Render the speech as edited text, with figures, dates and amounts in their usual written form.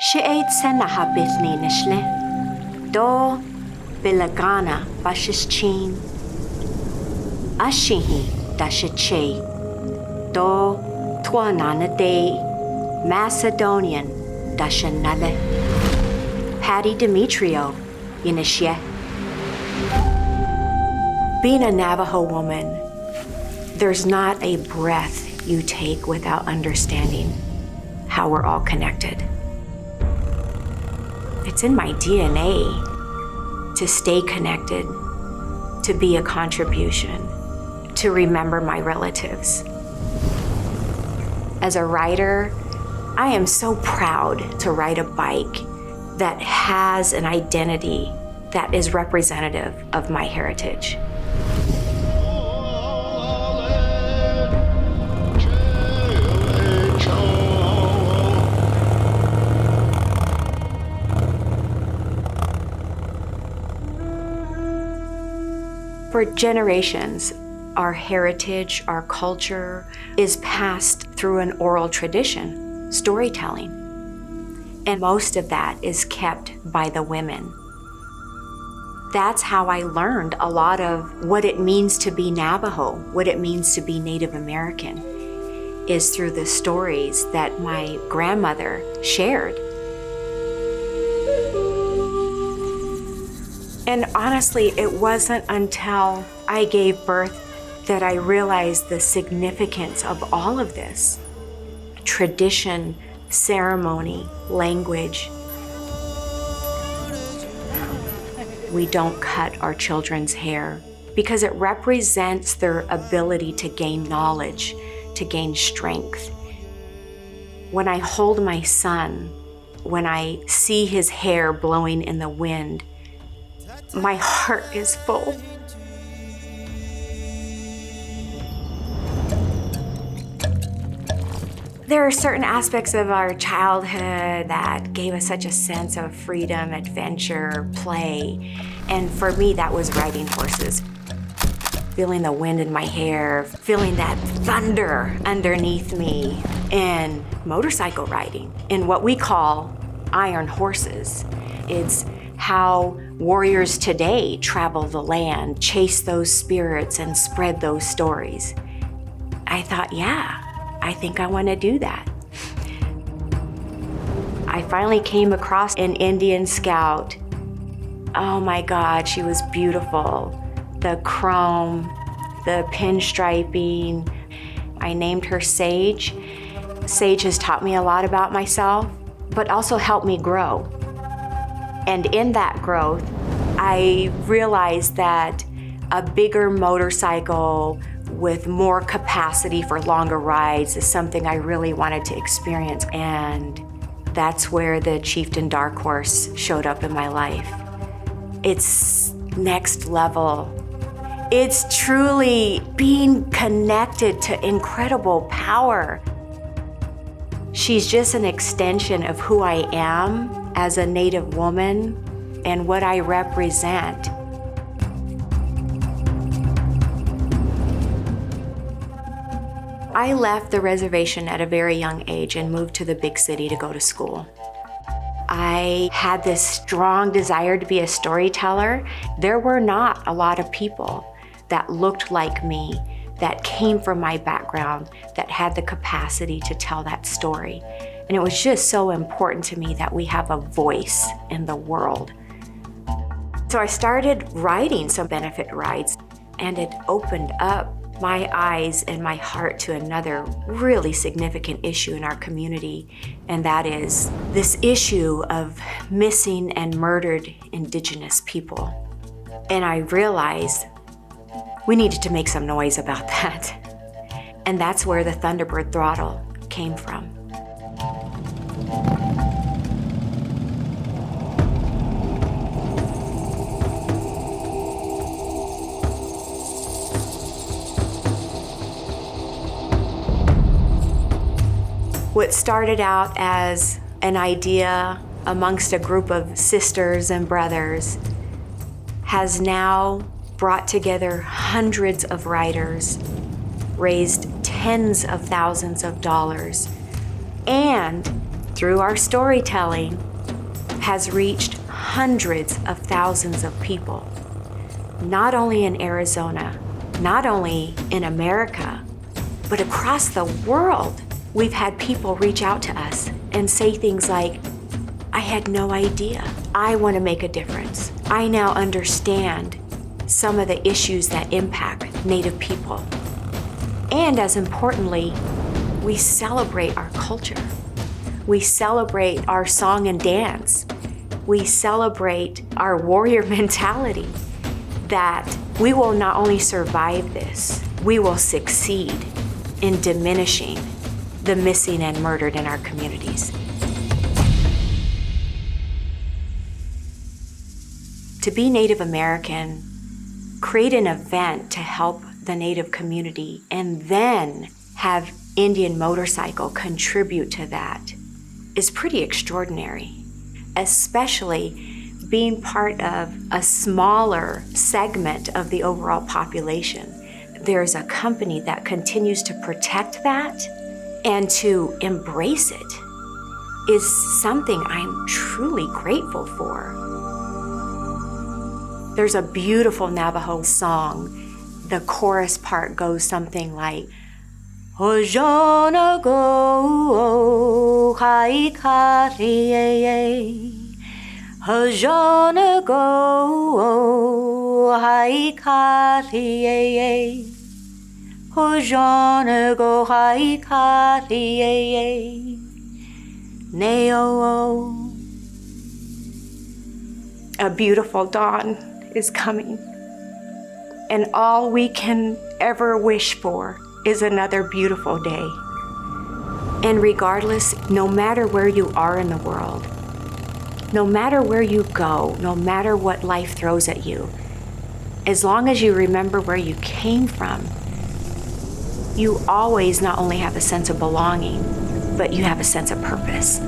Shi'ait senaha bithni nishle. Do bilagana bashischin. Ashihi dashiche. Do tuanana de Macedonian dashanale. Patty Dimitriou, Yinishye. Being a Navajo woman, there's not a breath you take without understanding how we're all connected. It's in my DNA to stay connected, to be a contribution, to remember my relatives. As a rider, I am so proud to ride a bike that has an identity that is representative of my heritage. For generations, our heritage, our culture is passed through an oral tradition, storytelling. And most of that is kept by the women. That's how I learned a lot of what it means to be Navajo, what it means to be Native American, is through the stories that my grandmother shared. And honestly, it wasn't until I gave birth that I realized the significance of all of this. Tradition, ceremony, language. We don't cut our children's hair because it represents their ability to gain knowledge, to gain strength. When I hold my son, when I see his hair blowing in the wind, my heart is full. There are certain aspects of our childhood that gave us such a sense of freedom, adventure, play. And for me, that was riding horses. Feeling the wind in my hair, feeling that thunder underneath me, and motorcycle riding in what we call iron horses. It's how warriors today travel the land, chase those spirits, and spread those stories. I thought, yeah, I think I want to do that. I finally came across an Indian scout. Oh my God, she was beautiful. The chrome, the pinstriping. I named her Sage. Sage has taught me a lot about myself, but also helped me grow. And in that growth, I realized that a bigger motorcycle with more capacity for longer rides is something I really wanted to experience. And that's where the Chieftain Dark Horse showed up in my life. It's next level. It's truly being connected to incredible power. She's just an extension of who I am as a Native woman and what I represent. I left the reservation at a very young age and moved to the big city to go to school. I had this strong desire to be a storyteller. There were not a lot of people that looked like me, that came from my background, that had the capacity to tell that story. And it was just so important to me that we have a voice in the world. So I started riding some benefit rides, and it opened up my eyes and my heart to another really significant issue in our community, and that is this issue of missing and murdered Indigenous people. And I realized we needed to make some noise about that. And that's where the Thunderbird Throttle came from. What started out as an idea amongst a group of sisters and brothers has now brought together hundreds of riders, raised tens of thousands of dollars, and through our storytelling, has reached hundreds of thousands of people, not only in Arizona, not only in America, but across the world. We've had people reach out to us and say things like, I had no idea. I want to make a difference. I now understand some of the issues that impact Native people. And as importantly, we celebrate our culture. We celebrate our song and dance. We celebrate our warrior mentality, that we will not only survive this, we will succeed in diminishing the missing and murdered in our communities. To be Native American, create an event to help the Native community, and then have Indian Motorcycle contribute to that is pretty extraordinary, especially being part of a smaller segment of the overall population. There's a company that continues to protect that and to embrace it is something I'm truly grateful for. There's a beautiful Navajo song. The chorus part goes something like, Hojona go haikari, Hojona go haikari, Hojona go haikari, Neo. A beautiful dawn is coming, and all we can ever wish for is another beautiful day. And regardless, no matter where you are in the world, no matter where you go, no matter what life throws at you, as long as you remember where you came from, you always not only have a sense of belonging, but you have a sense of purpose.